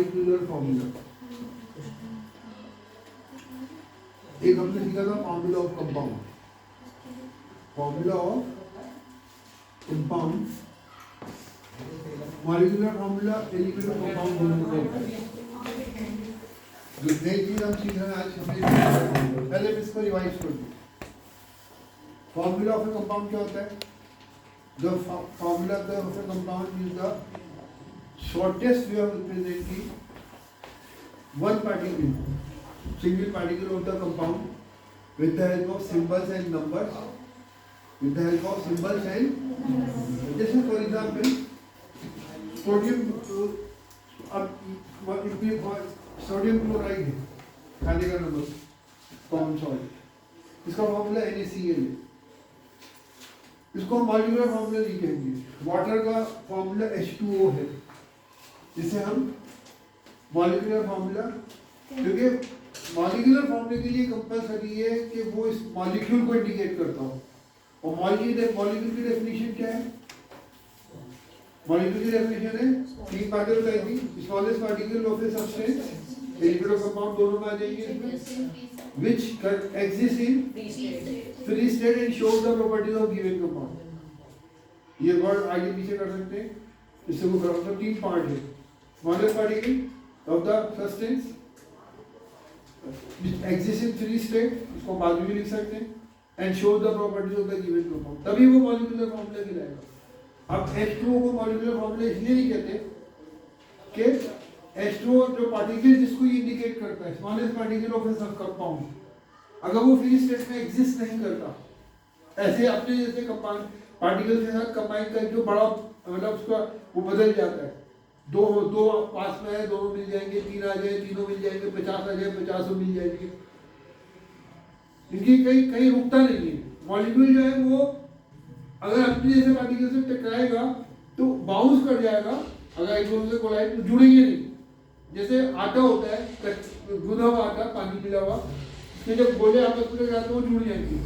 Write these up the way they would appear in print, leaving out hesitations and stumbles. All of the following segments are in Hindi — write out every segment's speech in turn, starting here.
Molecular formula. एक हमने सीखा था formula of compound, formula of compound, molecular formula element of compound दोनों का। जो नई चीज हम सीख रहे हैं आज हमने, पहले मैं इसको रिवाइज कर दूं। फॉर्मूला ऑफ ए कंपाउंड क्या होता है? The formula of a compound is the shortest way of representing one particle, single particle of the compound with the help of symbols and numbers. With the help of symbols and जैसे for example सोडियम, अब सोडियम क्लोराइड है, खाने का नमक, कॉमन सॉल्ट, इसका फॉर्मूला NaCl है। इसको मॉलिक्यूलर फॉर्मूला लिखेंगे। वाटर का फॉर्मूला H2O है, जिसे हम मॉलिक्यूलर फॉर्मूला, क्योंकि मॉलिक्यूलर फॉर्मूले के लिए कंपलसरी है कि वो इस मॉलिक्यूल को इंडिकेट करता हो। और मॉलिक्यूल की डेफिनेशन क्या है? मॉलिक्यूल की डेफिनेशन है, तीन पार्टिकल बताई थी, smallest particle of a substance, element of compound दोनों में आ जाएंगे इसमें, which exists in free state and shows the properties of given compound। ये वर्ड आगे पीछे कर सकते हैं, इससे वो करो। तो तीन पार्ट है, smallest particle of the substance which exists in free state, इसको बाद में भी लिख सकते हैं, and shows the properties of the given compound, तभी वो मॉलिक्यूलर फॉर्मूला कहलाएगा। अब H2O को मॉलिक्यूलर फॉर्मूला इसलिए नहीं कहते कि H2O जो पार्टिकल जिसको ये इंडिकेट करता है, smallest particle of A compound, अगर वो फ्री स्टेट में एग्जिस्ट नहीं करता, ऐसे अपने जैसे कंपाउंड पार्टिकल के साथ कंबाइन कर जो बड़ा मतलब उसका वो बदल जाता है, दो पास में है, दोनों मिल जाएंगे, तीन आ जाए, तीनों मिल जाएंगे, 50 आ जाए, 50 मिल जाएंगे, इनकी कहीं रुकता नहीं है। मॉलिक्यूल जो है वो अगर अपने जैसे पार्टिकल से टकराएगा तो बाउंस कर जाएगा, अगर एक दूसरे से कोलाइड तो जुड़ेंगे नहीं। जैसे आटा होता है, गूंदा हुआ आटा, पानी मिला हुआ, इसके जब गोले आपस में जाते हैं वो जुड़ जाएंगे,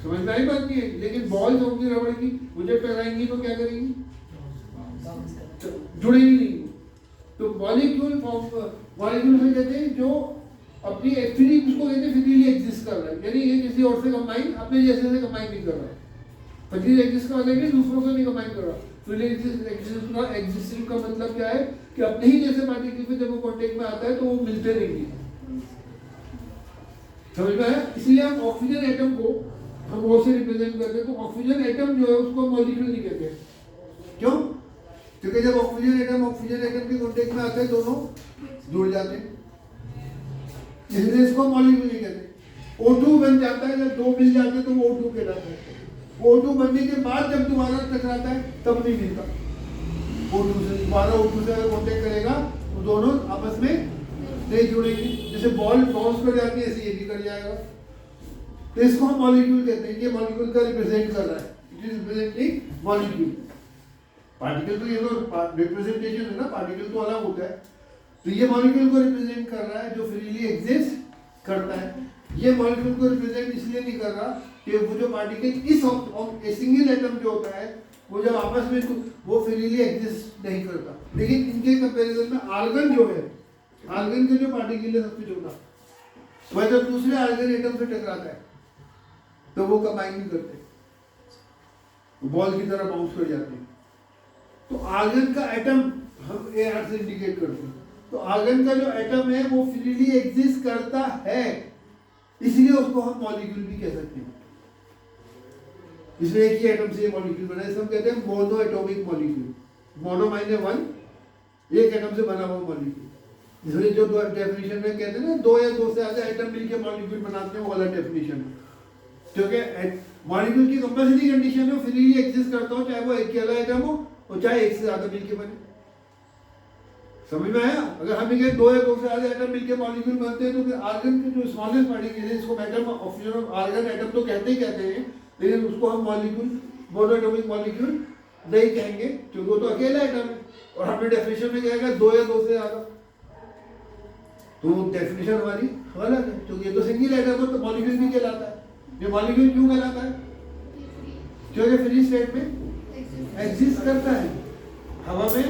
समझ में आई बात नहीं है। लेकिन बॉल्स होंगी रबड़ की, वो जब टकराएंगी तो क्या करेंगी? जुड़ेंगी नहीं। तो मॉलिक्यूल से कहते हैं जो अपनी फ्री, उसको कहते हैं फ्रीली एग्जिस्ट कर रहा है, यानी ये किसी और से कंबाइन, अपने जैसे से कंबाइन नहीं कर रहा। फ्रीली एग्जिस्ट कर रहा है, दूसरों से नहीं कंबाइन कर रहा। फ्रीली एग्जिस्टिंग का मतलब क्या है कि अपने ही जैसे पार्टिकल पे जब वो कांटेक्ट में आता है तो वो मिलते नहीं, समझ में है। इसलिए हम ऑक्सीजन एटम को हम वो से रिप्रेजेंट करते हैं, तो ऑक्सीजन एटम जो है उसको मॉलिक्यूल नहीं कहते। क्यों? क्योंकि जब ऑक्सीजन एटम के कांटेक्ट में आते हैं दोनों जुड़ जाते हैं, इसलिए इसको मॉलिक्यूल नहीं कहते। O2 बन जाता है, जब दो मिल जाते हैं तो वो O2 कहलाता है। O2 बनने के बाद जब दोबारा टकराता है तब नहीं मिलता, O2 से दोबारा O2 से अगर कांटेक्ट करेगा तो दोनों आपस में नहीं जुड़ेंगे। जैसे बॉल बाउंस कर जाती है ऐसे ये भी कर जाएगा, तो इसको हम मॉलिक्यूल कहते हैं। ये मॉलिक्यूल का रिप्रेजेंट कर रहा है, it is representing molecule. Particle तो ये तो रिप्रेजेंटेशन है ना, पार्टिकल तो अलग होता है। तो ये मॉलिक्यूल को रिप्रेजेंट कर रहा है जो फ्रीली एग्जिस्ट करता है। ये मॉलिक्यूल को रिप्रेजेंट इसलिए नहीं कर रहा कि वो जो पार्टिकल इस सिंगल एटम जो होता है वो जब आपस में वो फ्रीली एग्जिस्ट नहीं करता। लेकिन इनके कंपैरिजन में आर्गन जो है, आर्गन के जो पार्टिकल है सबसे छोटा, वह जब दूसरे आर्गन एटम से टकराता है तो वो कंबाइन नहीं करते, बॉल की तरह बाउंस कर जाते हैं। तो आर्गन का एटम हम AR से इंडिकेट करते हैं। तो आर्गन का जो एटम है वो फ्रीली एग्जिस्ट करता है, इसलिए उसको हम मॉलिक्यूल भी कह सकते हैं। इसमें एक ही एटम से मॉलिक्यूल बना है, इसे हम कहते हैं मोनो एटॉमिक मॉलिक्यूल। मोनो मायने वन, एक एटम से बना हुआ मॉलिक्यूल। इसलिए जो डेफिनेशन में कहते हैं ना, दो या दो से ज्यादा एटम मिलकर मॉलिक्यूल बनाते हैं, वो वाला डेफिनेशन। क्योंकि मॉलिक्यूल की कंपल्सरी कंडीशन है फ्रीली एग्जिस्ट करता हो, चाहे वो एक अकेला एटम हो और चाहे एक से ज्यादा मिलकर बने। समझ में आया? अगर हम कहें दो या दो से ज्यादा एटम मिलकर मॉलिक्यूल बनते हैं तो फिर आर्गन के जो स्मॉलेस्ट पार्टिकल है, इसको एटम ऑक्सीजन आर्गन एटम तो कहते हैं, लेकिन उसको हम मॉलिक्यूल, मोनोएटॉमिक मॉलिक्यूल नहीं कहेंगे, क्योंकि वो तो अकेला एटम है। और हमने डेफिनेशन में कहेगा दो या दो से ज्यादा, तो डेफिनेशन हमारी गलत है, क्योंकि ये तो सिंगल एटम है तो मॉलिक्यूल भी कहलाता है। ये मॉलिक्यूल क्यों कहलाता है? क्योंकि फ्री स्टेट में एग्जिस्ट करता है, हवा में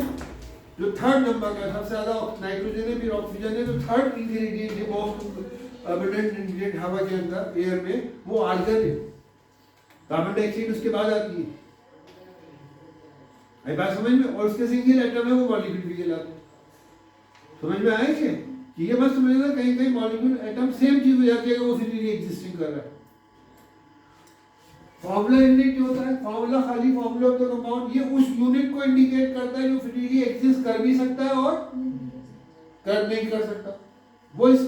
जो थर्ड नंबर का सबसे ज्यादा नाइट्रोजन है फिर ऑक्सीजन है, जो थर्ड इंग्रेडिएंट है मोस्ट अबंडेंट इंग्रेडिएंट हवा के अंदर एयर में वो आर्गन है। कार्बन डाइऑक्साइड उसके बाद आती है। आई बात समझ में? और उसके सिंगल एटम है वो मॉलिक्यूल भी कहलाते हैं। समझ में आया क्या? कि ये मत समझना कहीं कहीं मॉलिक्यूल एटम सेम चीज हो जाती है वो फ्रीली एग्जिस्टिंग कर रहा है। फॉर्मूला यूनिट जो होता है, फॉर्मूला खाली फॉर्मूला ऑफ द कंपाउंड, ये उस यूनिट को इंडिकेट करता है जो फ्रीली एग्जिस्ट कर भी सकता है और कर नहीं कर सकता। वो इस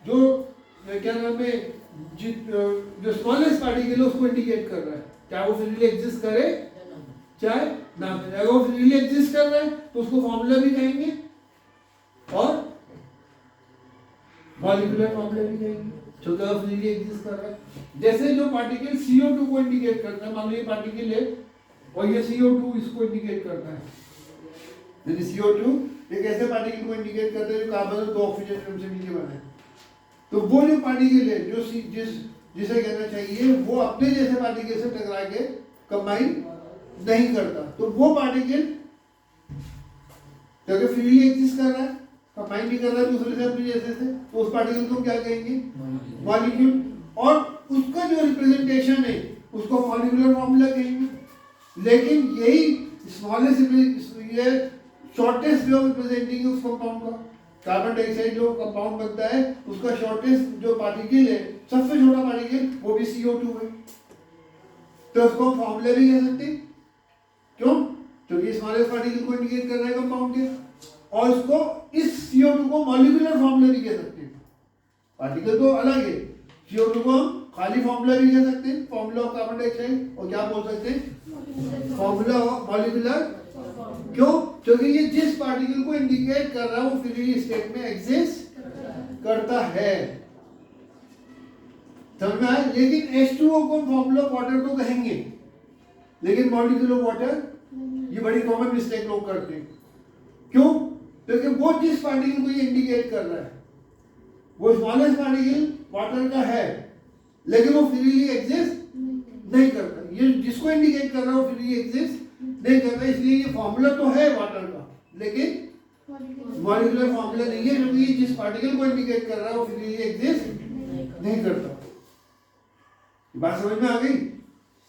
जो क्या नाम है जो स्मॉलेस्ट पार्टिकल है उसको इंडिकेट कर रहा है, चाहे वो फ्रीली एग्जिस्ट करे चाहे ना करे। अगर वो फ्रीली एग्जिस्ट कर रहा है तो उसको फॉर्मूला भी कहेंगे और मॉलिक्यूलर फॉर्मूला भी कहेंगे, जो कि फ्रीली एग्जिस्ट कर रहा है। जैसे जो पार्टिकल CO2 को इंडिकेट करता है, मान लो ये पार्टिकल है और ये CO2 इसको इंडिकेट करता है। यदि CO2 एक ऐसे पार्टिकल को इंडिकेट करता है जो कार्बन और 2 ऑक्सीजन एटम से मिलकर बना है, तो वो जो पार्टिकल है जो जिसे कहना चाहिए वो अपने जैसे पार्टिकल से टकरा के कंबाइन नहीं करता, तो वो पार्टिकल क्योंकि फ्रीली एग्जिस्ट कर रहा है, कंबाइन नहीं कर रहा है दूसरे से अपने जैसे से, तो उस पार्टिकल को क्या कहेंगे? मॉलिक्यूल। और उसका जो रिप्रेजेंटेशन है उसको मॉलिक्यूलर फॉर्मूला कहेंगे। लेकिन यही स्मॉलेस्ट ये शॉर्टेस्ट वे ऑफ रिप्रेजेंटिंग उस कंपाउंड का, कार्बन डाइऑक्साइड जो कंपाउंड बनता है उसका शॉर्टेस्ट जो पार्टिकल है, सबसे छोटा पार्टिकल, वो भी CO2 है। तो उसको हम फॉर्मूला भी कह सकते हैं। क्यों? क्योंकि स्मॉलेस्ट पार्टिकल को इंडिकेट कर रहा है कंपाउंड के, और उसको इस CO2 को मॉलिक्यूलर फॉर्मूला भी कह सकते हैं। पार्टिकल तो अलग है, CO2 को हम खाली फॉर्मूला भी कह सकते हैं, फॉर्मूला ऑफ कार्बन डाइऑक्साइड, और क्या बोल सकते हैं? Formula of molecular. क्यों? क्योंकि ये जिस पार्टिकल को इंडिकेट कर रहा है वो फ्रीली स्टेट में एग्जिस्ट करता है। समझ में आया? लेकिन H2O को फॉर्मूला ऑफ वाटर तो कहेंगे, लेकिन मॉलिक्यूल ऑफ वाटर, ये बड़ी कॉमन मिस्टेक लोग करते हैं। क्यों? क्योंकि वो जिस पार्टिकल को ये इंडिकेट कर रहा है वो स्मॉलेस्ट पार्टिकल वाटर का है, लेकिन वो फ्रीली एग्जिस्ट नहीं करता। ये जिसको इंडिकेट कर रहा है वो फ्रीली एग्जिस्ट नहीं करता, इसलिए ये फॉर्मूला तो है वाटर का, लेकिन मॉलिक्यूलर फॉर्मूला नहीं है, क्योंकि जिस पार्टिकल को इंडिकेट कर रहा है वो फ्रीली एग्जिस्ट नहीं करता। बात समझ में आ गई?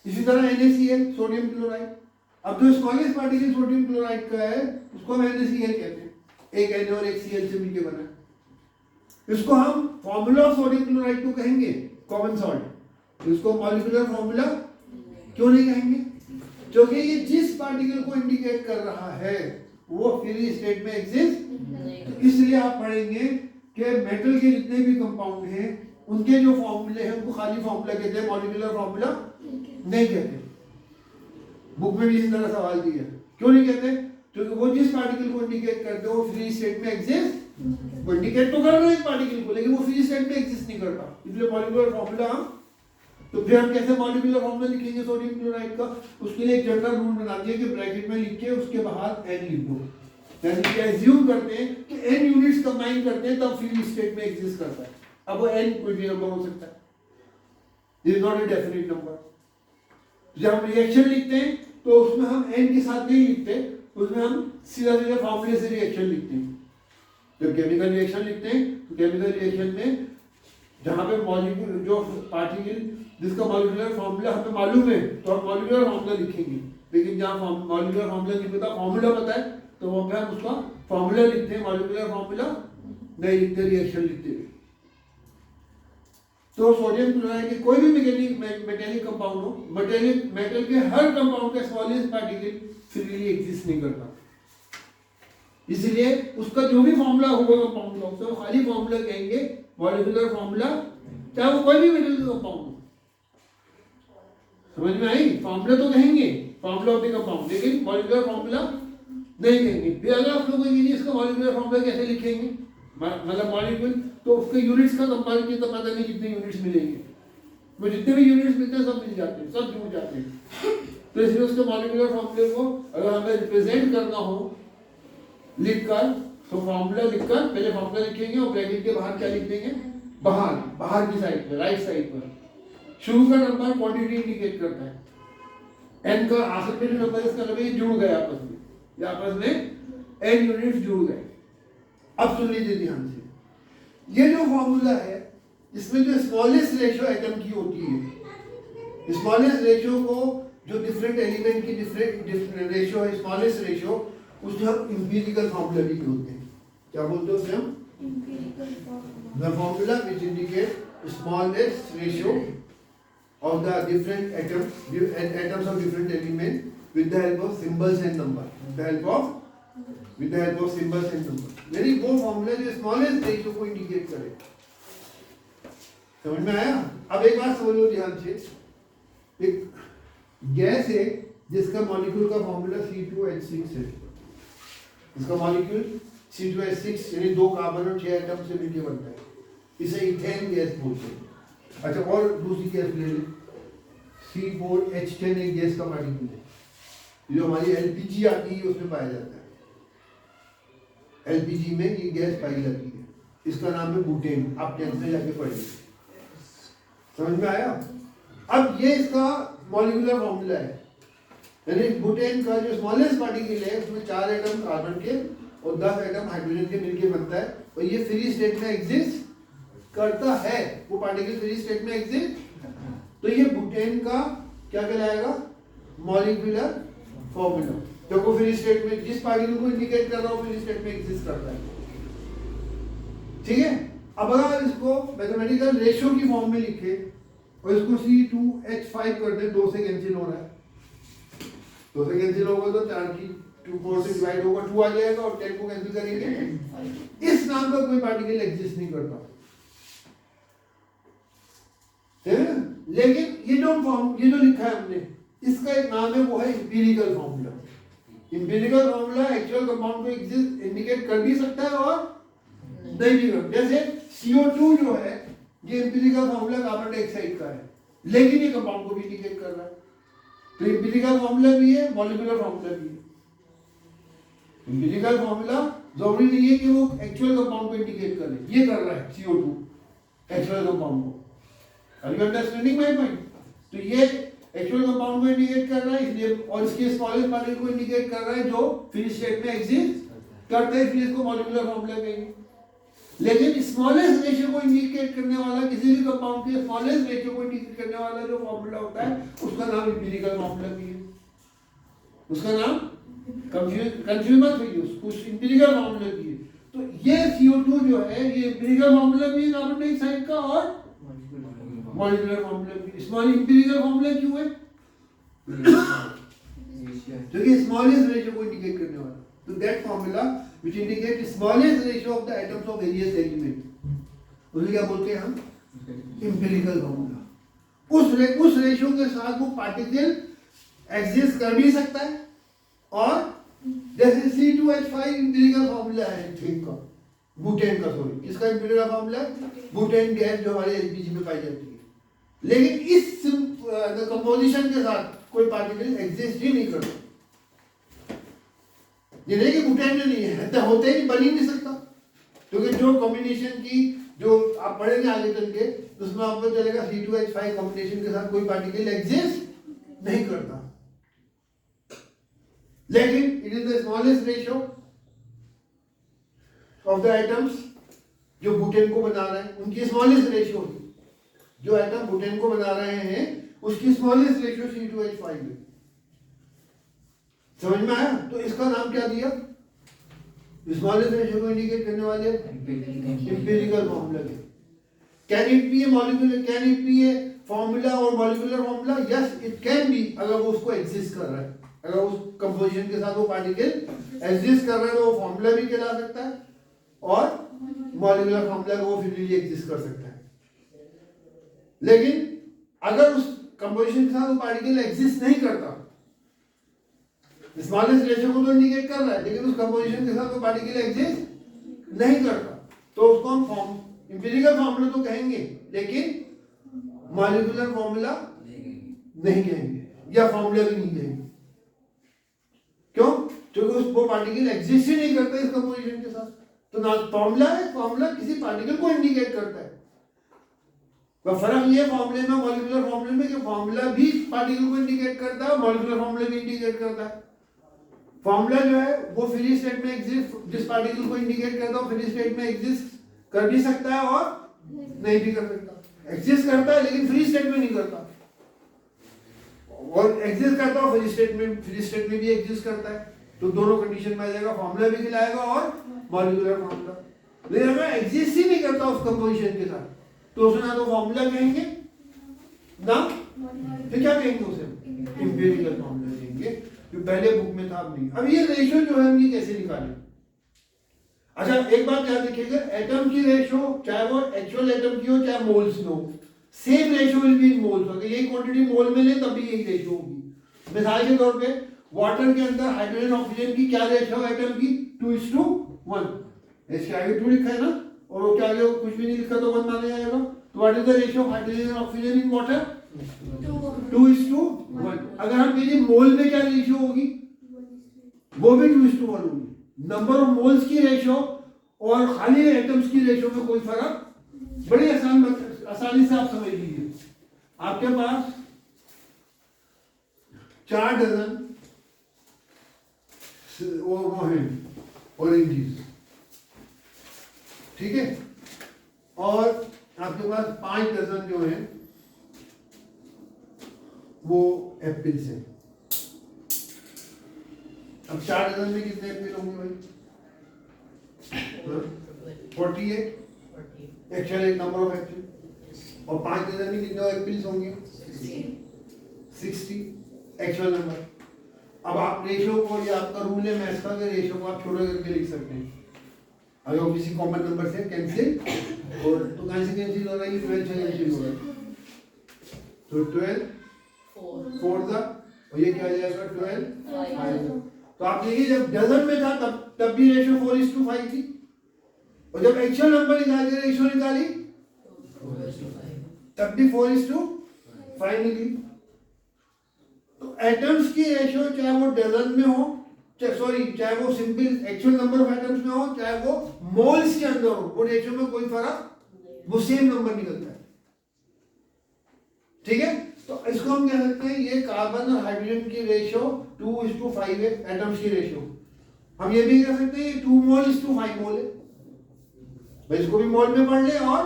इसी तरह NaCl, सोडियम क्लोराइड। अब जो स्मॉलेस्ट पार्टिकल सोडियम क्लोराइड का है उसको हम NaCl कहते हैं, एक Na और एक Cl से मिलकर बना है। इसको हम फॉर्मूला ऑफ सोडियम क्लोराइड को कहेंगे कॉमन सॉल्ट, इसको मॉलिक्यूलर फॉर्मूला क्यों नहीं कहेंगे? क्योंकि ये जिस पार्टिकल को इंडिकेट कर रहा है वो फ्री स्टेट में एग्जिस्ट, तो इसलिए आप पढ़ेंगे कि मेटल के जितने भी कंपाउंड हैं उनके जो फॉर्मूले हैं उनको खाली फॉर्मूला कहते हैं, मॉलिक्यूलर फॉर्मूला नहीं कहते। बुक में भी इसी तरह सवाल दिया, क्यों नहीं कहते? क्योंकि वो जिस पार्टिकल को इंडिकेट करते हैं वो फ्री स्टेट में एग्जिस्ट, वो इंडिकेट तो कर रहे हैं पार्टिकल को, लेकिन वो फ्री स्टेट में एग्जिस्ट नहीं करता, इसलिए मॉलिक्यूलर फॉर्मूला हम। तो फिर हम कैसे मॉलिक्यूलर फॉर्मूला लिखेंगे सोडियम क्लोराइड का? उसके लिए एक जनरल रूल बना दिया कि ब्रैकेट में लिख के उसके बाहर N लिख दो, यानी कि एज्यूम करते हैं कि N यूनिट्स कंबाइन करते हैं तब फ्री स्टेट में एग्जिस्ट करता है। अब वो N कोई भी नंबर हो सकता है, this is not a definite number. जब हम रिएक्शन लिखते हैं तो उसमें हम N के साथ नहीं लिखते, उसमें हम सीधा सीधा फॉर्मूले से रिएक्शन लिखते हैं। जब केमिकल रिएक्शन लिखते हैं तो केमिकल रिएक्शन में जहाँ पे मॉलिक्यूल जो पार्टिकल जिसका मॉलिक्यूलर फॉर्मूला हमें मालूम है तो हम मॉलिक्यूलर फॉर्मूला लिखेंगे, लेकिन जहाँ मॉलिक्यूलर फॉर्मूला नहीं पता, फॉर्मूला पता है, तो वहाँ पे हम उसका फॉर्मूला लिखते हैं, मॉलिक्यूलर फॉर्मूला नहीं लिखते, रिएक्शन लिखते हैं। तो सोडियम क्लोराइड के कोई भी मेटेलिक कंपाउंड हो, मेटल के हर कंपाउंड का स्मॉलेस्ट पार्टिकल फ्रीली एग्जिस्ट नहीं करता, इसलिए उसका जो भी फॉर्मूला होगा कंपाउंड का उसको खाली फॉर्मूला कहेंगे, मॉलिक्यूलर फॉर्मूला, चाहे वो कोई भी मेटल का कंपाउंड हो। समझ में आई? फॉर्मूला तो कहेंगे, फॉर्मूला ऑफ द कंपाउंड, लेकिन मॉलिक्यूलर फॉर्मूला नहीं कहेंगे। फिर अगर आप लोग कहेंगे इसका मॉलिक्यूलर फॉर्मूला कैसे लिखेंगे, मतलब मॉलिक्यूल तो उसके यूनिट्स का कंपेयर किया तो पता नहीं कितने यूनिट्स मिलेंगे, वो जितने भी यूनिट्स मिलते हैं सब मिल जाते हैं, सब जुड़ जाते हैं। तो इसलिए उसके मॉलिक्यूलर फॉर्मूले को अगर हमें रिप्रेजेंट करना हो लिखकर, तो फॉर्मूला लिखकर पहले फॉर्मूला लिखेंगे और ब्रैकेट के बाहर क्या लिख देंगे, बाहर की साइड पर, राइट साइड पर शुरू का नंबर क्वांटिटी इंडिकेट करता है, एन का आखिर में जो नंबर इसका मतलब ये जुड़ गया आपस में, ये आपस में n यूनिट्स जुड़ गए। अब सुन लीजिए ध्यान से, ये जो फॉर्मूला है इसमें जो स्मॉलेस्ट रेशियो एटम की होती है, स्मॉलेस्ट रेशियो को जो डिफरेंट एलिमेंट की डिफरेंट रेशियो है, स्मॉलेस्ट रेशियो, उसे हम इंपीरिकल फॉर्मूला भी बोलते हैं। क्या बोलते हैं उसे हम? The formula which indicate smallest ratio of the different atoms of different element with the help of symbols and numbers, with the help of symbols and numbers। यानी वो फॉर्मूला जो स्मॉलेस्ट रेशियो को इंडिकेट करे। समझ में आया? अब एक बात समझो ध्यान से, एक गैस है जिसका मॉलिक्यूल का फॉर्मूला C2H6 है। इसका मॉलिक्यूल C2H6 यानी 2 कार्बन और 6 एटम से मिलकर बनता है, इसे इथेन गैस बोलते हैं। अच्छा, और दूसरी गैस ले लें, C4H10 एक गैस का पार्टिकल है, जो हमारी एलपीजी आती है उसमें पाया जाता है। एलपीजी में ये गैस पाई जाती है, इसका नाम है बुटेन। आप 10th में जाके पढ़िए। समझ में आया? अब ये इसका मॉलिक्यूलर फॉर्मूला है, यानी बुटेन का जो स्मॉलेस्ट पार्टिकल है उसमें 4 एटम कार्बन के और 10 एटम हाइड्रोजन के मिलके बनता है, और ये फ्री स्टेट में एग्जिस्ट करता है। वो पार्टिकल फ्री स्टेट में एग्जिस्ट, तो ये बुटेन का क्या कहलाएगा? Molecular formula. जब वो फ्री स्टेट में जिस पार्टिकल को इंडिकेट कर रहा हो फ्री स्टेट में एग्जिस्ट करता है। ठीक है? अब अगर इसको मैथमेटिकल रेशियो की फॉर्म में लिखे और इसको C2H5 कर दे, 2 से कैंसिल हो रहा है, 2 से कैंसिल होगा तो 4 की 4 से डिवाइड होगा 2 आ जाएगा, और 10 को कैंसिल करेंगे, इस नाम का कोई पार्टिकल एग्जिस्ट नहीं करता। लेकिन ये जो लिखा है हमने, इसका एक नाम है, वो है empirical formula. Empirical formula actual compound को एग्जिस्ट इंडिकेट कर भी सकता है और नहीं भी कर। जैसे CO2 जो है, ये इंपीरिकल फॉर्मूला कार्बन डाइऑक्साइड का है, लेकिन ये कंपाउंड को भी इंडिकेट कर रहा है। तो इंपीरिकल फॉर्मूला भी है, मॉलिक्यूलर फॉर्मूला भी है। इंपीरिकल फॉर्मूला जरूरी नहीं है कि वो एक्चुअल कंपाउंड को इंडिकेट करे, ये कर रहा है CO2 एक्चुअल कंपाउंड को। Are you understanding my point? तो ये एक्चुअल कंपाउंड को इंडिकेट कर रहा है इसलिए, और इसके स्मॉलेस्ट पार्टिकल को इंडिकेट कर रहा है जो फ्री स्टेट में एग्जिस्ट करता है, इसलिए इसको मॉलिक्यूलर फॉर्मूला कहेंगे। लेकिन स्मॉलेस्ट रेशियो को इंडिकेट करने वाला, किसी भी कंपाउंड के स्मॉलेस्ट रेशियो को इंडिकेट करने वाला जो फॉर्मूला होता है, उसका नाम इंपीरिकल फॉर्मूला भी है। उसका नाम कंफ्यूज मत होइए, उसको इंपीरिकल फॉर्मूला भी है। तो ये CO2 जो है, ये इंपीरिकल फॉर्मूला भी है कार्बन डाइऑक्साइड का, और मॉलिक्यूलर फॉर्मूला भी। स्मॉल इंपीरिकल फॉर्मूला क्यों है? क्योंकि स्मॉलेस्ट रेशियो को इंडिकेट करने वाला। तो that formula which indicate smallest ratio of the atoms of various element, उसे क्या बोलते हैं हम? Empirical formula. उस रेशियो के साथ वो पार्टिकल एग्जिस्ट कर भी सकता है, और जैसे C2H5 इंपीरिकल फॉर्मूला है ठीक का, बुटेन का, सॉरी, किसका इंपीरिकल फॉर्मूला है? बुटेन गैस जो हमारे एलपीजी में पाई जाती है। लेकिन इस कंपोजिशन के साथ कोई पार्टिकल एग्जिस्ट ही नहीं करता। ये नहीं कि बुटेन में नहीं है, तो होते ही बन ही नहीं सकता, क्योंकि जो कॉम्बिनेशन की जो आप पढ़ेंगे आगे चल के, उसमें आपको चलेगा C2H5 कॉम्बिनेशन के साथ कोई पार्टिकल एग्जिस्ट नहीं करता। लेकिन it is the smallest ratio of the atoms जो बुटेन को बना रहे हैं, उनकी स्मॉलेस्ट रेशियो होगी। जो एटम बुटेन को बना रहे हैं उसकी स्मॉलेस्ट रेशियो C2H5 है। समझ में आया? तो इसका नाम क्या दिया? स्मॉलेस्ट रेशियो को इंडिकेट करने वाले इंपीरिकल फॉर्मूला के। Can it be a molecular, can it be a formula और molecular formula? Yes it can be, अगर वो उसको एग्जिस्ट कर रहा है, अगर उस कंपोजिशन के साथ वो पार्टिकल एग्जिस्ट कर रहा है तो वो फॉर्मूला भी कहला सकता है, और मॉलिक्यूलर फॉर्मूला को वो फ्रीली एग्जिस्ट कर सकता है। लेकिन अगर उस कंपोजिशन के साथ वो पार्टिकल एग्जिस्ट नहीं करता, स्मॉलेस्ट रेशियो को तो इंडिकेट कर रहा है, लेकिन उस कंपोजिशन के साथ वो पार्टिकल एग्जिस्ट नहीं करता, तो उसको हम इंपीरिकल फॉर्मूला तो कहेंगे, लेकिन मॉलिक्यूलर फॉर्मूला नहीं कहेंगे, या फॉर्मूला भी नहीं कहेंगे। क्यों? क्योंकि वो पार्टिकल एग्जिस्ट ही नहीं करता इस कंपोजिशन के साथ। तो ना फॉर्मूला है, फॉर्मूला किसी पार्टिकल को इंडिकेट करता है। तो फर्क ये फॉर्मूले में, मॉलिक्यूलर फॉर्मूले में, कि फॉर्मूला भी पार्टिकल को इंडिकेट करता है, मॉलिक्यूलर फॉर्मूला भी इंडिकेट करता है। फॉर्मूला जो है वो फ्री स्टेट में एग्जिस्ट, जिस पार्टिकल को इंडिकेट करता हूँ फ्री स्टेट में एग्जिस्ट कर भी सकता है और नहीं भी कर सकता। एग्जिस्ट करता है लेकिन फ्री स्टेट में नहीं करता, और एग्जिस्ट करता है फ्री स्टेट में भी एग्जिस्ट करता है। तो दोनों कंडीशन में आ जाएगा, फॉर्मूला भी खिलाएगा और मॉलिक्यूलर फॉर्मूला। लेकिन अगर एग्जिस्ट ही नहीं करता उस कंपोजिशन के साथ तो उसे ना तो फॉर्मूला कहेंगे ना फिर क्या कहेंगे, उसे इंपेरिकल फॉर्मूला कहेंगे, जो पहले बुक में था अब नहीं। अब ये रेशियो जो है हम ये कैसे निकालें? अच्छा एक बात याद रखिएगा, एटम की रेशियो चाहे वो एक्चुअल एटम की हो चाहे मोल्स में हो, same ratio will be in moles. अगर यही क्वांटिटी मोल में ले तब भी यही रेशियो होगी। मिसाल के तौर पे वाटर के अंदर हाइड्रोजन ऑक्सीजन की क्या रेशियो है एटम की? 2:1। इसके आगे 2 लिखा है ना, और वो क्या आगे कुछ भी नहीं लिखा तो 1 माना जाएगा। तो what is the ratio of hydrogen oxygen in water? 2:1। अगर हम कहें मोल में क्या रेशियो होगी, वो भी 2:1 होगी। नंबर ऑफ मोल्स की रेशियो और खाली एटम्स की रेशियो में कोई फर्क, बड़ी आसानी से आप समझ लीजिए। आपके पास 4 डजन वो है ऑरेंजेस, ठीक है, और आपके पास 5 डजन जो है वो एप्पल्स हैं। अब 4 डजन में कितने एप्पल होंगे भाई? 48 एक्चुअल नंबर ऑफ एप्पल, और 5 डजन में कितने एप्पल्स होंगे? 60 एक्चुअल नंबर। अब आप रेशियो को, ये आपका रूल है मैथ्स का, रेशियो को आप छोटा करके लिख सकते हैं। अगर वो किसी कॉमन नंबर से कैंसिल, और तो कहां से कैंसिल हो रहा है? 12 से कैंसिल हो रहा है, तो 12 4 था, और ये क्या आ जाएगा? 12 5। तो आप देखिए जब डजन में था तब भी रेशियो 4:5 थी, और जब एक्चुअल नंबर निकाल के रेशियो निकाली तब भी 4:5 निकली। तो एटम्स की रेशियो चाहे वो डजन में हो, चाहे वो simple actual number of atoms में हो, चाहे वो मोल्स के अंदर हो, वो रेशियो में कोई फर्क, वो सेम नंबर निकलता है, ठीक है। तो इसको हम कह सकते हैं ये कार्बन और हाइड्रोजन की रेशियो 2:5 है, एटम्स की रेशियो। हम ये भी कह सकते हैं 2 mol:5 मोल है, भाई इसको भी मोल में पढ़ ले, और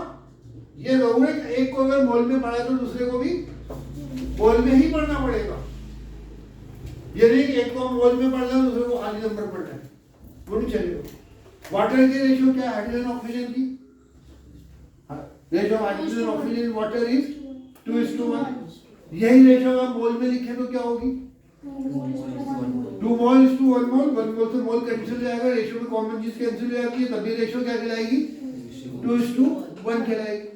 ये जरूर है एक को अगर मोल में पढ़ा तो दूसरे को भी मोल में ही पढ़ना पड़ेगा। ये नहीं कि एक को मोल में पढ़ना है दूसरे को खाली नंबर पढ़ना है, वो नहीं चलेगा। वाटर की रेशियो क्या है हाइड्रोजन ऑक्सीजन की? Ratio hydrogen oxygen water is 2:1। यही रेशियो आप मोल में लिखें तो क्या होगी? 2 mol:1 मोल। 1 मोल से मोल कैंसिल हो जाएगा, रेशियो में कॉमन चीज कैंसिल हो जाती है, तभी रेशियो क्या कहलाएगी? 2:1 कहलाएगी।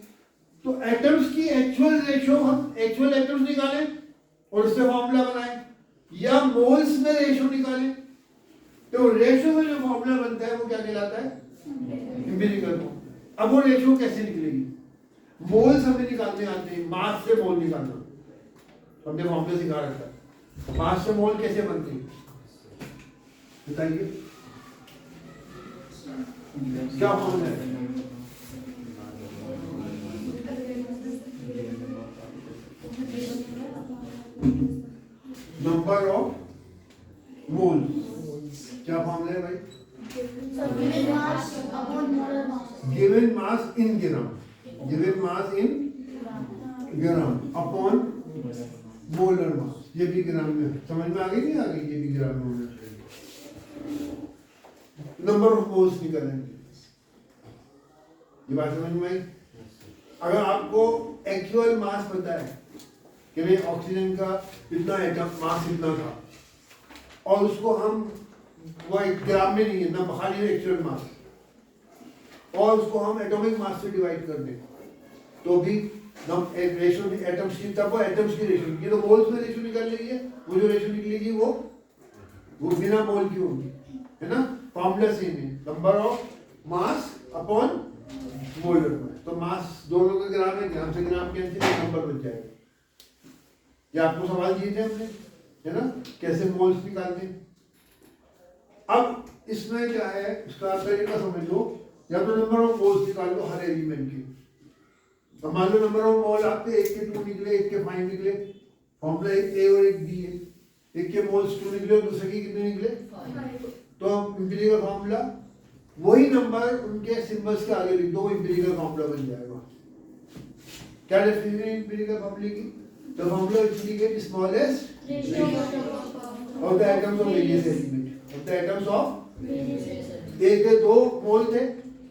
तो एटम्स की एक्चुअल रेशियो हम एक्चुअल एटम्स निकालें और उससे फॉर्मूला बनाएं, या मोल्स में रेशियो निकालें, तो रेशियो में जो फॉर्मूला बनता है वो क्या कहलाता है? Empirical formula. अब वो रेशियो कैसे निकलेगी? मोल्स हमें निकालने आते हैं, मास से मोल निकालना हमने फॉर्मूला सिखा रखा है। मास से मोल कैसे बनते हैं बताइए, क्या फॉर्मूला है? Number of moles. क्या फॉर्मूला है भाई? गिवन मास इन ग्राम, गिवन मास इन ग्राम अपॉन मोलर मास। ये भी ग्राम में समझ में आ गई? नहीं आ गई? ये भी ग्राम में होना चाहिए। नंबर ऑफ मोल्स निकालेंगे, ये बात समझ में आई? अगर आपको एक्चुअल मास पता है कि भाई ऑक्सीजन का इतना एटम मास इतना था, और उसको हम वो एक ग्राम में नहीं है ना, खाली एक्चुअल मास, और उसको हम एटॉमिक मास से डिवाइड कर दें तो भी रेशियो एटम्स की, तब वो एटम्स की रेशियो, ये तो मोल्स में रेशियो निकल रही है, वो जो रेशियो निकलेगी वो बिना मोल की होगी, है ना। फॉर्मूला सेम है, number of mass upon molar mass. तो मास दोनों का ग्राम है, ग्राम से ग्राम कैंसिल, नंबर बच जाएगा। ये आपको सवाल दिए थे हमने, है ना, कैसे मोल्स निकालते हैं। अब इसमें क्या है, इसका तरीका समझ लो, या तो नंबर ऑफ मोल्स निकाल लो हर एलिमेंट की। तो मान लो नंबर ऑफ मोल आपके 1 के 2 निकले, 1 के 5 निकले, फॉर्मूला एक ए और एक बी है, एक के मोल्स 2 निकले और दूसरे के कितने निकले, तो एम्पिरिकल फॉर्मूला वही नंबर उनके सिंबल्स के आगे लिख दो, एम्पिरिकल फॉर्मूला बन जाएगा। क्या डेफिनेशन है एम्पिरिकल फॉर्मूले की? The formula indicate smallest of the atoms of various element, of the atoms of a के 2 मोल थे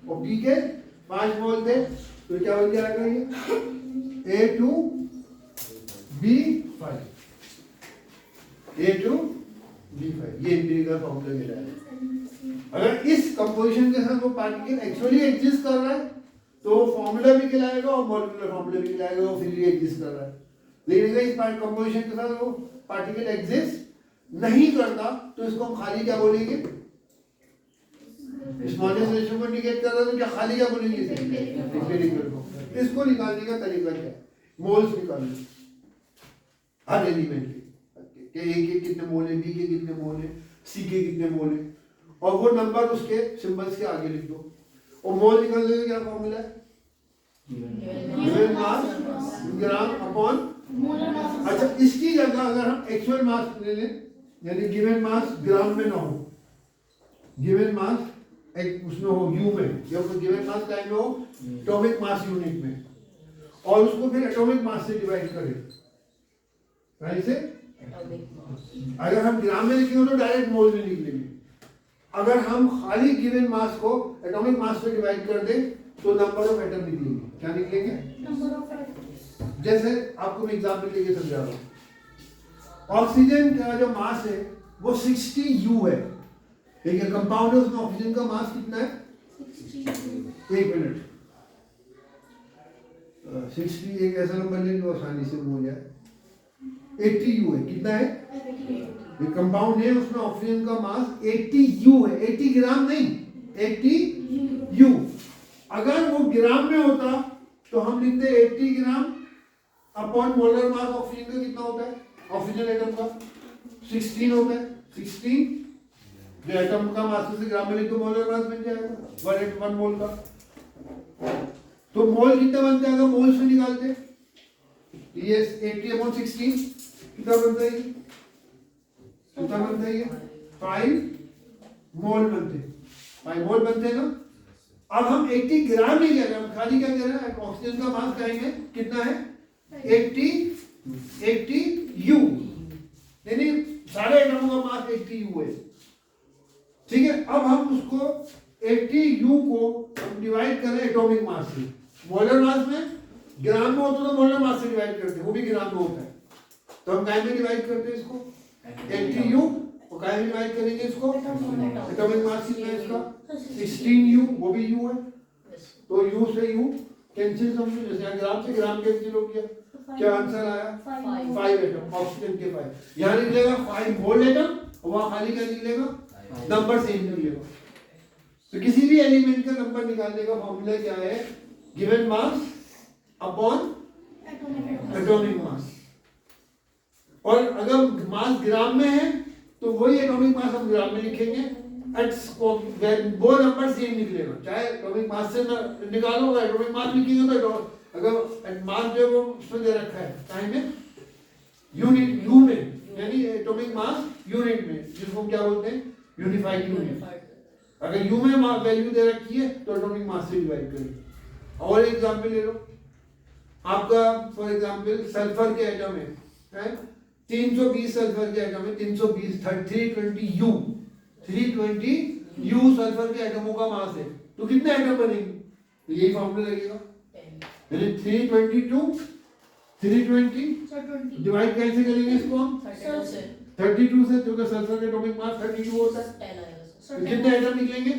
और बी के 5 मोल थे, तो क्या बन जाएगा ये A2B5, A2B5, ये एम्पिरिकल फॉर्मूला कहलाएगा। अगर इस कंपोजिशन के साथ वो पार्टिकल एक्चुअली एग्जिस्ट कर रहा है तो फॉर्मूला भी कहलाएगा और मॉलिक्यूलर फॉर्मूला भी कहलाएगा, वो फ्रीली एग्जिस्ट कर रहा है। लेकिन अगर इस कंपोजिशन के साथ वो पार्टिकल एग्जिस्ट नहीं करता तो इसको हम खाली क्या बोलेंगे? स्मॉलेस्ट रेशियो को इंडिकेट कर रहा है तो क्या खाली क्या बोलेंगे? एम्पिरिकल को। इसको निकालने का तरीका क्या है? मोल्स निकालने हर एलिमेंट के, ए के कितने मोल है, बी के कितने मोल है, सी के कितने मोल है, और वो नंबर उसके सिंबल्स के आगे लिख दो। और मोल निकालने का क्या फॉर्मूला है? गिवन मास ग्राम अपॉन। अच्छा, इसकी जगह अगर हम एक्चुअल मास ले लें, यानी गिवन मास ग्राम में ना हो, गिवन मास एक उसमें हो यू में, या फिर गिवन मास टाइम में हो एटॉमिक मास यूनिट में, और उसको फिर एटॉमिक मास से डिवाइड करें, ऐसे अगर हम ग्राम में लिखेंगे तो डायरेक्ट मोल में लिख लेंगे। अगर हम खाली गिवन मास को एटॉमिक मास से डिवाइड कर दें तो नंबर ऑफ एटम निकलेंगे। क्या निकलेंगे? Number of atom. जैसे आपको मैं एग्जांपल लेके समझा रहा हूं। ऑक्सीजन का जो मास है वो 60 U है, ठीक है, कंपाउंड है, उसमें ऑक्सीजन का मास कितना है? 60। एक मिनट, 60 एक ऐसा नंबर ले लो आसानी से हो जाए, 80 U है। कितना है? ये कंपाउंड है, उसमें ऑक्सीजन का मास 80 U है, 80 ग्राम नहीं, 80 U। अगर वो ग्राम में होता तो हम लिखते 80 ग्राम अपॉन मोलर मास ऑक्सीजन का कितना होता है? ऑक्सीजन एटम का 16 होता है, 16 जो एटम का मास से ग्राम में लिख तो मोलर मास बन जाएगा 1 मोल का। तो मोल कितना बन जाएगा? मोल से निकालते ये 80/16 कितना बनता है? कितना बनता है? 5 मोल बनते, 5 मोल बनते हैं ना। अब हम 80 ग्राम नहीं कह रहे, हम खाली क्या कह रहे हैं? ऑक्सीजन का मास कहेंगे कितना है? 80 U, यानी सारे एटमों का मास 80 U है, ठीक है। अब हम उसको 80 U को हम डिवाइड करें एटॉमिक मास से। मोलर मास में ग्राम में होता तो मोलर मास से डिवाइड करते हैं, वो भी ग्राम में होता है, तो हम काय में डिवाइड करते हैं इसको? 80 U, और काय में डिवाइड करेंगे इसको? एटॉमिक मास कितना है इसका? 16 U, वो भी U है, तो U से U कैंसिल समझो, जैसे ग्राम से ग्राम कैंसिल हो गया, क्या आंसर आया? 5 एटम, ऑक्सीजन के 5। यहाँ निकलेगा 5 मोल एटम, और वहाँ खाली क्या निकलेगा? नंबर सेम निकलेगा। तो किसी भी एलिमेंट का नंबर निकालने का फॉर्मूला क्या है? Given mass upon atomic mass. और अगर मास ग्राम में है तो वही एटॉमिक मास हम ग्राम में लिखेंगे, वो नंबर सेम निकलेगा, चाहे एटॉमिक मास से निकालो, एटॉमिक मास लिखेंगे तो अगर मास जो वो उसमें दे रखा है टाइम में यूनिट यू में, यानी एटॉमिक मास यूनिट में, जिसको हम क्या बोलते हैं? Unified unit. अगर यू में वैल्यू दे रखी है तो एटॉमिक मास से डिवाइड करेंगे। और एग्जांपल ले लो, आपका फॉर एग्जांपल सल्फर के एटम है 320 सल्फर के एटम है, 320 320 U, 320 U सल्फर के एटमों का मास है, तो कितने एटम बनेंगे? तो यही फॉर्मूला लगेगा, यानी 322 320 डिवाइड कैसे करेंगे इसको हम? 32 से, क्योंकि सल्फर का एटॉमिक मास 32 होता है, तो कितने एटम निकलेंगे?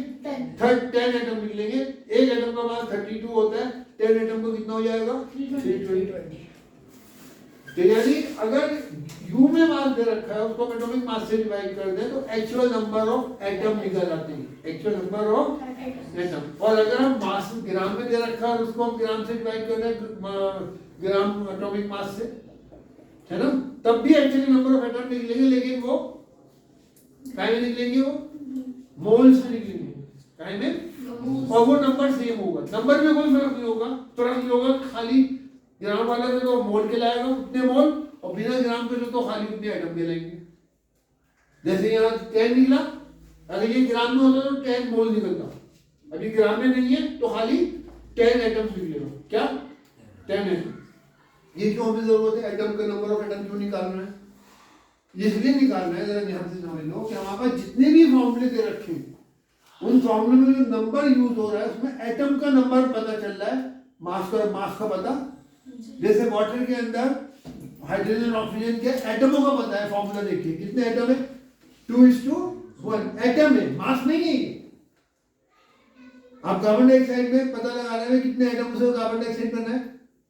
10 एटम निकलेंगे। एक एटम का मास 32 होता है, 10 एटम को कितना हो जाएगा? 320। तो यानी अगर U में मास दे रखा है उसको एटॉमिक मास से डिवाइड कर दें तो एक्चुअल नंबर ऑफ एटम निकल आते हैं, एक्चुअल नंबर ऑफ एटम। और अगर हम मास ग्राम में दे रखा है उसको हम ग्राम से डिवाइड कर दें ग्राम एटॉमिक मास से, है ना, तब भी एक्चुअली नंबर ऑफ एटम निकलेंगे, लेकिन वो काय में निकलेंगे? वो मोल्स में निकलेंगे, काय में, और वो नंबर सेम होगा, नंबर में कोई फर्क नहीं होगा। फर्क होगा खाली ग्राम वाले में तो मोल के लाएगा उतने मोल, और बिना ग्राम के तो खाली उतने एटम के लाएंगे। जैसे यहाँ 10 निकला, अगर ये ग्राम में होता तो 10 मोल निकलता, अभी ग्राम में नहीं है तो खाली 10 एटम्स निकलेगा। क्या 10 एटम। ये क्यों हमें जरूरत है, एटम का नंबर ऑफ एटम क्यों निकालना है? इसलिए निकालना है, जरा ध्यान से समझ लो कि हमारे पास जितने भी फॉर्मूले दे रखे हैं उन फॉर्मूले में जो नंबर यूज हो रहा है उसमें एटम का नंबर पता चल रहा है, मास का पता। जैसे वाटर के अंदर हाइड्रोजन ऑक्सीजन के एटमों का पता है, फॉर्मूला देखिए कितने एटम है, 2:1 एटम है, मास नहीं है। आप कार्बन डाइऑक्साइड में पता लगा रहे हैं कितने एटम से कार्बन डाइऑक्साइड बना है,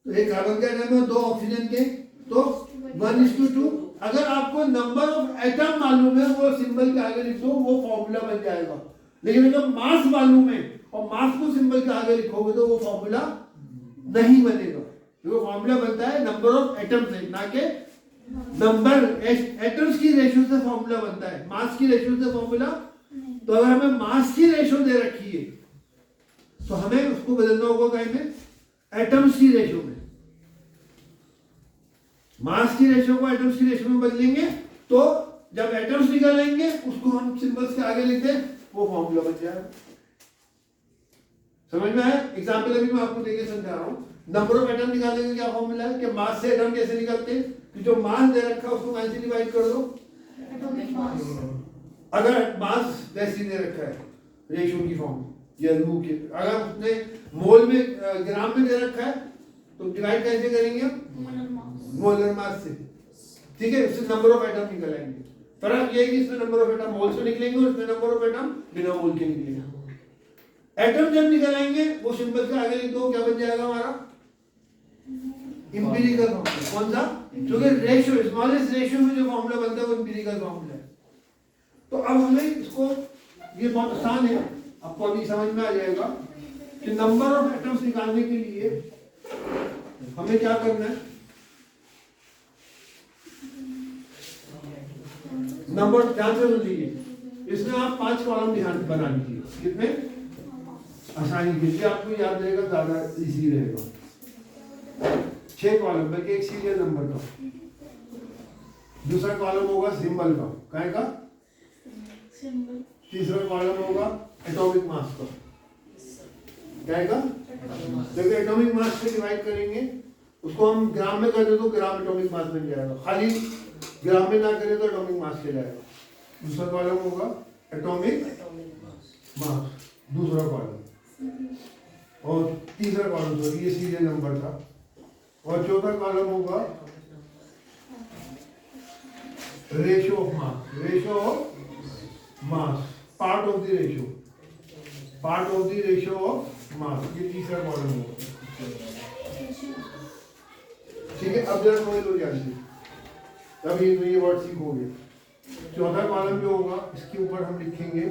तो एक कार्बन का एटम है, 2 ऑक्सीजन के, तो 1:2। अगर आपको नंबर ऑफ एटम मालूम है वो सिंबल के आगे लिख दो, वो फॉर्मूला बन जाएगा। लेकिन अगर मास मालूम है और मास को सिंबल के आगे लिखोगे तो वो फॉर्मूला नहीं बनेगा। तो फॉर्मूला बनता है नंबर ऑफ एटम से, ना के नंबर एटम्स की रेशियो से फॉर्मूला बनता है, मास की रेशियो से फॉर्मूला। तो अगर हमें मास की रेशियो दे रखी है तो हमें उसको बदलना होगा कहीं में, एटम्स की रेशियो में। मास की रेशियो को एटम्स की रेशियो में बदलेंगे तो जब एटम्स निकालेंगे उसको हम सिंबल्स के आगे लिख दें, वो फॉर्मूला बन जाएगा। समझ में आया? एग्जाम्पल अभी मैं आपको देके समझा रहा हूं। नंबर ऑफ एटम निकालने का क्या फॉर्मूला है कि मास से एटम कैसे निकलते हैं, कि जो मास दे रखा है उसको कैसे डिवाइड कर दो, अगर मास वैसे दे रखा है रेशियो की फॉर्म या रू के, अगर उसने मोल में ग्राम में दे रखा है तो डिवाइड कैसे करेंगे, मोलर मास से। ठीक है, उससे नंबर ऑफ एटम निकल आएंगे। फर्क ये है कि इसमें नंबर ऑफ एटम मोल से निकलेंगे और इसमें नंबर ऑफ एटम बिना मोल के निकलेंगे। एटम जब निकल आएंगे वो सिंबल से आगे लिख दो, क्या बन जाएगा हमारा इंपीरिकल फॉर्मूला। कौन सा? क्योंकि रेशियो, स्मॉलेस्ट रेशियो में जो फॉर्मूला बनता है वो इंपीरिकल फॉर्मूला है। तो अब हमें इसको, ये बहुत आसान है, आपको अभी समझ में आ जाएगा कि नंबर ऑफ एटम्स निकालने के लिए हमें क्या करना है। नंबर ध्यान से सुन लीजिए, इसमें आप 5 कॉलम ध्यान बना लीजिए, कितने आसानी के लिए आपको याद रहेगा, ज्यादा इजी रहेगा। 6 कॉलम, बल्कि एक सीरियल नंबर का, दूसरा कॉलम होगा सिंबल का, काय का सिंबल, तीसरा कॉलम होगा एटॉमिक मास का, काय का, जब एटॉमिक मास से डिवाइड करेंगे उसको हम ग्राम में कर दे तो ग्राम एटॉमिक मास बन जाएगा, खाली ग्राम में ना करें तो एटॉमिक मास कहलाएगा। दूसरा कॉलम होगा एटॉमिक मास, दूसरा कॉलम, और तीसरा कॉलम सॉरी ये सीरियल नंबर था, और चौथा कॉलम होगा ratio of mass, ratio of mass, part of the ratio, part of the ratio of मास, ये तीसरा कॉलम होगा। ठीक है, अब जरा समझ लो ध्यान से, तब ये वर्ड सीखोगे। चौथा कॉलम जो होगा इसके ऊपर हम लिखेंगे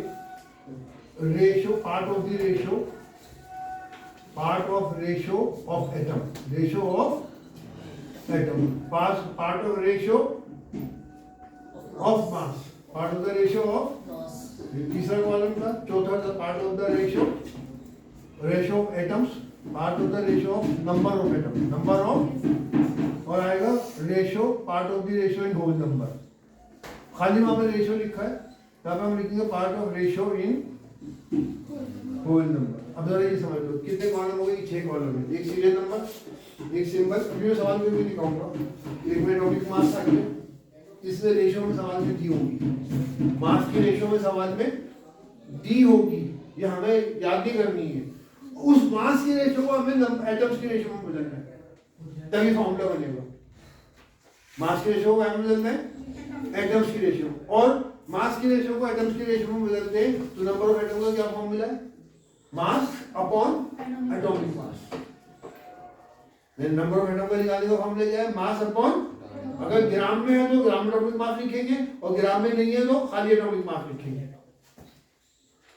ratio, part of the ratio, part of ratio of atom, ratio of atom, part of ratio of mass, part of the ratio of, तीसरा कॉलम था। चौथा था part of the ratio, ratio of atoms, part of the ratio of number of atom, number of, और आएगा ratio, part of the ratio in whole number. खाली वहां पर रेशियो लिखा है, यहाँ पे हम लिखेंगे part of ratio in whole number. अब जरा ये समझ लो कितने कॉलम हो गए, 6 कॉलम है, एक सीरियल नंबर, एक सिंबल, अभी मैं सवाल में भी दिखाऊंगा, एक में एटॉमिक मास आ गया, इसमें रेशियो में सवाल में डी होगी, मास की रेशियो में सवाल में डी होगी, ये हमें याद नहीं करनी है। उस मास की रेशियो को हमें एटम्स की रेशियो में बदलना है, तभी फॉर्मूला बनेगा। मास की रेशियो को हमें बदलना है एटम्स की रेशियो, और मास की रेशियो को एटम्स की रेशियो में बदलते हैं तो नंबर ऑफ एटम का क्या फॉर्मूला है, mass upon atomic mass. Number of atom का निकालने का फॉर्मूला क्या है, मास अपॉन, अगर ग्राम में है तो ग्राम एटॉमिक मास लिखेंगे, और ग्राम में नहीं है तो खाली एटॉमिक मास लिखेंगे।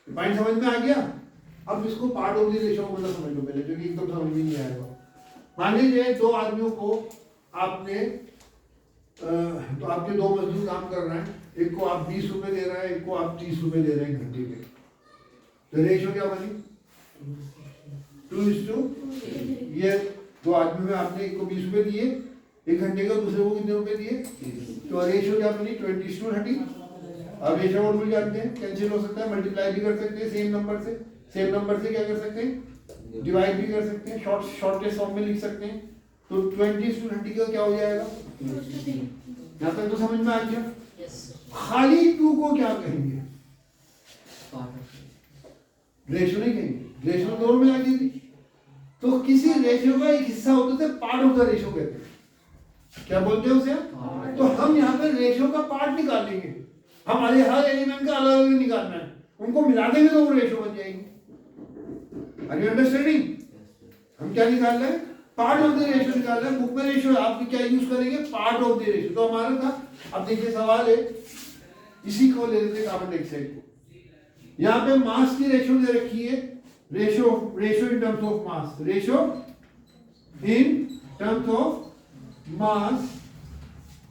पॉइंट समझ में आ गया? अब इसको पार्ट ऑफ द रेशियो को मतलब समझ लो पहले, जो कि एकदम समझ में नहीं आएगा। मान लीजिए 2 आदमियों को आपने, तो आपके 2 मजदूर काम कर रहे हैं, एक को आप 20 रुपए दे रहे हैं, एक को आप 30 रुपए दे रहे हैं घंटे पे, तो रेशियो क्या बनी, 2:, ये 2 आदमी में आपने एक को 20 रुपए दिए, एक घंटे का, दूसरे को कितने रुपए दिए, तो रेशियो क्या बनी, 20:30। अब रेशो का रूल जानते हैं, कैंसिल हो सकता है, मल्टीप्लाई भी कर सकते हैं सेम नंबर से, सेम नंबर से क्या कर सकते हैं, डिवाइड भी कर सकते हैं, शॉर्टेस्ट फॉर्म में लिख सकते हैं। तो 20:30 का क्या हो जाएगा, यहाँ तक तो समझ में आ गया। खाली 2 को क्या कहेंगे, रेशो नहीं कहेंगे, रेशो तो दोनों में आ गई थी। तो किसी रेशो का एक हिस्सा होता है पार्ट ऑफ द रेशो कहते हैं, क्या बोलते हैं उसे। तो हम यहाँ पे रेशो का पार्ट निकालेंगे, हमारे हर एलिमेंट का अलग अलग निकालना है, उनको मिला देंगे तो वो रेशो बन जाएंगे। Are you understanding. हम क्या निकाल रहे हैं, पार्ट ऑफ द रेशो निकाल रहे हैं। बुक में रेशो आप क्या यूज करेंगे, पार्ट ऑफ द रेशो। तो हमारा था, अब देखिए सवाल है, इसी को ले लेते हैं कार्बन डाइऑक्साइड को। यहाँ पे मास की रेशो दे रखी है, ratio in terms of mass, ratio in terms of mass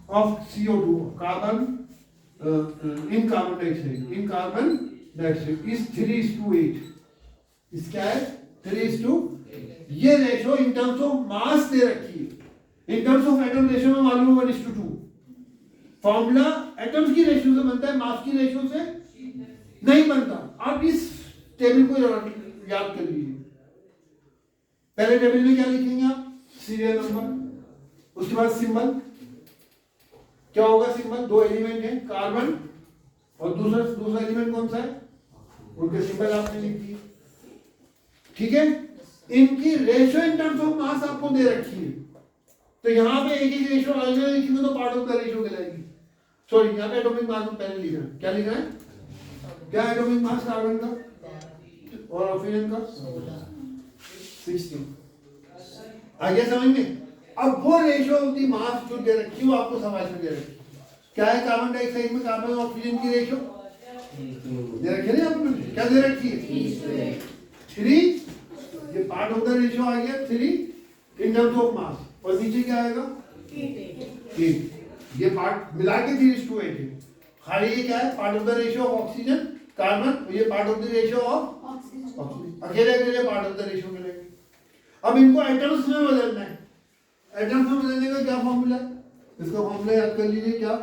of CO2 carbon in carbon dioxide is 3:8। इस क्या है 3:8। ये ratio in terms of mass दे रखी है, in terms of atom ratio में मालूम है 1:2। फॉर्मूला एटम्स की रेशो से बनता है, मास की रेशो से नहीं बनता। आप इस टेबल को याद कर लीजिए। पहले टेबल में क्या लिखेंगे आप, सीरियल नंबर, उसके बाद सिंबल क्या होगा, सिंबल 2 एलिमेंट है कार्बन और दूसरा एलिमेंट कौन सा है, उनके सिंबल आपने लिख दिए। ठीक है, इनकी रेशो इन टर्म्स ऑफ मास आपको दे रखी है। तो यहाँ पे एक ही रेशो अलग लिखेंगे तो पार्ट ऑफ द रेशो कहलाएगी। सॉरी, यहाँ पे एटॉमिक मास पहले लिखना है, क्या लिखना है, क्या एटॉमिक मास कार्बन का और ऑक्सीजन का 16। आगे समझ में। अब वो रेशो ऑफ द मास जो दे रखी है वो आपको सवाल में दे रखी है। क्या है कार्बन डाइऑक्साइड में कार्बन और ऑक्सीजन की रेशो दे रखी है ना आपने, क्या दे रखी है 3। ये पार्ट ऑफ द रेशो आ गया 3 इन टर्म्स ऑफ मास, और नीचे क्या आएगा 8। ये पार्ट मिला के 3:8 है। खाली ये क्या है, part of the ratio of oxygen carbon, ये part of the ratio of oxygen, अकेले अकेले पार्ट ऑफ द रेशो मिलेंगे। अब इनको एटम्स में बदलना है। एटम्स में बदलने का क्या फॉर्मूला है, इसका फॉर्मूला याद कर लीजिए, क्या,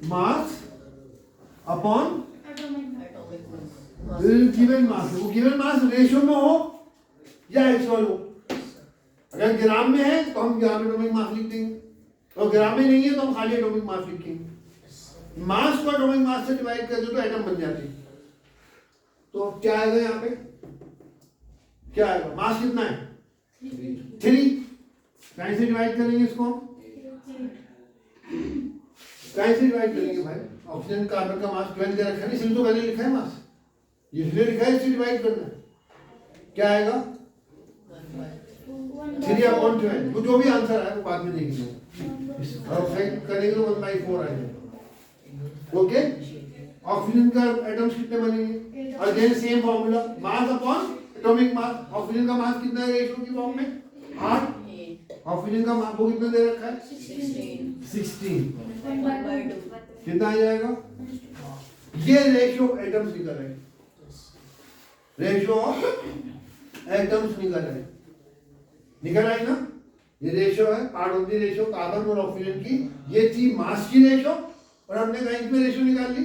मास अपॉन गिवन मास। वो गिवन मास रेशो में हो या एक्चुअल हो। अगर ग्राम में है तो हम ग्राम एटॉमिक मास लिख देंगे, और ग्राम में नहीं है तो हम खाली एटॉमिक मास लिखेंगे। मास को एटॉमिक मास से डिवाइड कर दो तो एटम बन जाते हैं। तो क्या आएगा यहाँ पे, क्या आएगा, मास कितना है 3। कहीं से डिवाइड करेंगे इसको, कहीं से डिवाइड करेंगे भाई, ऑक्सीजन कार्बन का मास 12 दे रखा है, इसलिए तो पहले लिखा है मास, इसलिए लिखा है, इससे डिवाइड करना है। क्या आएगा 3/12। वो जो भी आंसर आए वो बाद में देखेंगे, और फाइंड करेंगे तो 1/4 आएगा। ओके, ऑक्सीजन का एटम्स कितने बनेंगे, again same formula, mass upon atomic mass. Oxygen का मास कितना है रेशो की फॉर्म में 8, ऑक्सीजन का मास वो कितना दे रखा है 16। कितना आ जाएगा, ये रेशो एटम्स निकल रहे, रेशो ऑफ एटम्स निकल रहे, निकल आई ना। ये रेशो है, part of the ratio carbon और ऑक्सीजन की, ये थी मास की रेशो, और हमने कहीं में रेशो निकाल ली,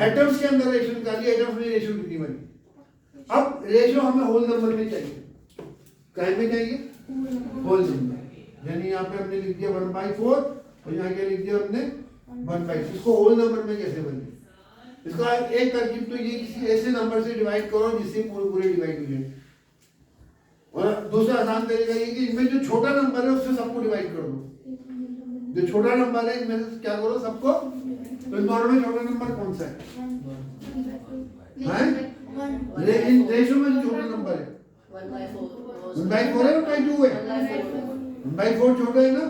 एटम्स के अंदर रेशो निकाल ली, एटम्स में रेशो कितनी बनी। अब रेशो हमें होल नंबर में चाहिए, कहीं में चाहिए होल नंबर, यानी यहाँ पे हमने लिख दिया 1/4 और यहाँ क्या लिख दिया हमने 1/6। इसको होल नंबर में कैसे बने, इसका एक तरकीब तो ये किसी ऐसे नंबर से डिवाइड करो जिससे पूरे डिवाइड हो जाए, और दूसरा आसान तरीका ये कि इनमें जो छोटा नंबर है उससे सबको डिवाइड कर दो। जो छोटा नंबर है इनमें से क्या करो सबको, तो इन दोनों में छोटा नंबर कौन सा है, लेकिन रेशो में जो छोटा नंबर है 1/4 है, 1/2 है, 1/4 छोटा है ना,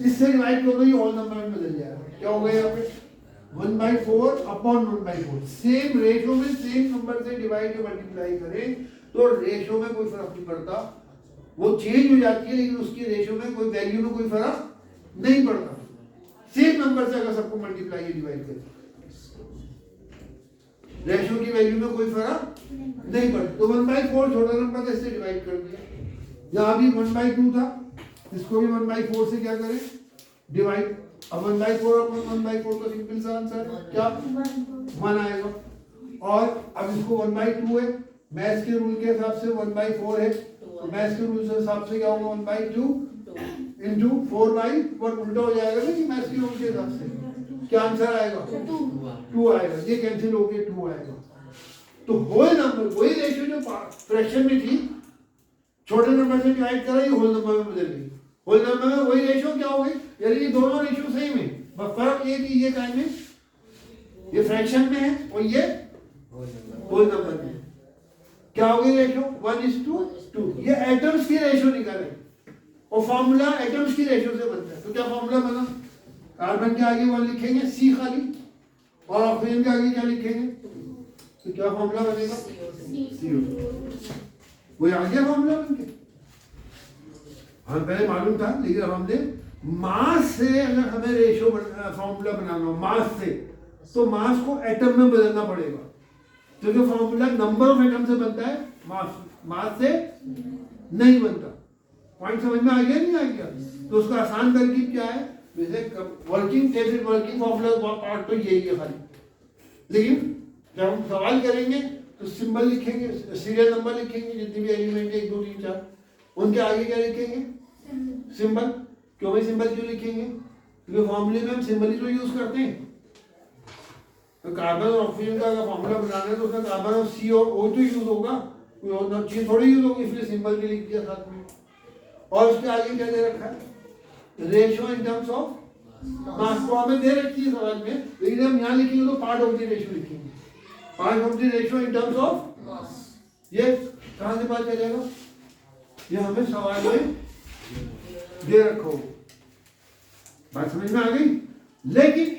इससे डिवाइड कर दो, ये होल नंबर में बदल जाएगा। क्या हो गया यहाँ पे 1/4 अपॉन 1/4। सेम रेशो में सेम नंबर से डिवाइड या मल्टीप्लाई करें तो रेशो में कोई फर्क नहीं पड़ता, वो चेंज हो जाती है लेकिन उसकी रेशो में कोई वैल्यू में कोई फर्क नहीं पड़ता। सेम नंबर से अगर सबको मल्टीप्लाई या डिवाइड करें रेशो की वैल्यू में कोई फर्क नहीं पड़ता। तो 1/4 छोटा नंबर कैसे डिवाइड कर दिया, यहाँ भी 1/2 था, इसको भी 1/4 से क्या करें डिवाइड। अब 1/4 अपॉन 1/4 का सिंपल सा आंसर है क्या 1 आएगा। और अब इसको 1/2 है, मैथ्स के रूल के हिसाब से 1/4 है, तो मैथ्स के रूल के हिसाब से क्या होगा 1/2 इंटू 4/1 उल्टा हो जाएगा ना कि मैथ्स के रूल के हिसाब से क्या आंसर आएगा 2 आएगा। ये कैंसिल हो गया 2 आएगा। तो होल नंबर वही रेशियो जो फ्रैक्शन में थी छोटे नंबर से डिवाइड करा, ये होल नंबर में बदल गई। होल नंबर में वही रेशियो क्या हो गई, यानी ये दोनों रेशियो सेम है, बस फर्क ये कि ये टाइम में ये फ्रैक्शन में है और ये होल नंबर में। क्या हो गई रेशियो 1:2। ये एटम्स की रेशियो निकाले और फॉर्मूला एटम्स की रेशियो से बनता है। तो क्या फॉर्मूला बना, कार्बन के आगे 1 लिखेंगे C खाली और ऑक्सीजन के आगे क्या लिखेंगे, तो क्या फॉर्मूला बनेगा CO। वही आ गया फॉर्मूला बनके। हमें पहले मालूम था, लेकिन अब हमने मास से अगर हमें रेशियो फॉर्मूला बनाना हो मास से, तो मास को एटम में बदलना पड़ेगा, क्योंकि फॉर्मूला नंबर ऑफ एटम से बनता है, मास से नहीं बनता। पॉइंट समझ में आ गया नहीं आ गया। तो उसका आसान तरकीब क्या है, वैसे वर्किंग फॉर्मूला पार्ट तो यही है खाली, लेकिन जब हम सवाल करेंगे तो सिंबल लिखेंगे, सीरियल नंबर लिखेंगे, जितने भी एलिमेंट है 1 2 3 4, उनके आगे क्या लिखेंगे सिंबल। क्यों भाई सिंबल क्यों लिखेंगे, क्योंकि फॉर्मूले में हम सिंबल ही तो यूज करते हैं। तो कार्बन और ऑक्सीजन का अगर फॉर्मूला बनाना है तो उसमें कार्बन और C और O तो यूज होगा, कोई और चीज थोड़ी यूज होगी, इसलिए सिंबल भी लिख दिया साथ में। और उसके आगे क्या दे रखा है रेशियो इन टर्म्स ऑफ मास। को हमें दे रखी है सवाल में, लेकिन हम यहाँ लिखेंगे तो पार्ट ऑफ द रेशियो लिखेंगे, part of the ratio in terms of मास। ये कहाँ से पता चलेगा, ये हमें सवाल में दे रखो। बात समझ में आ गई। लेकिन इस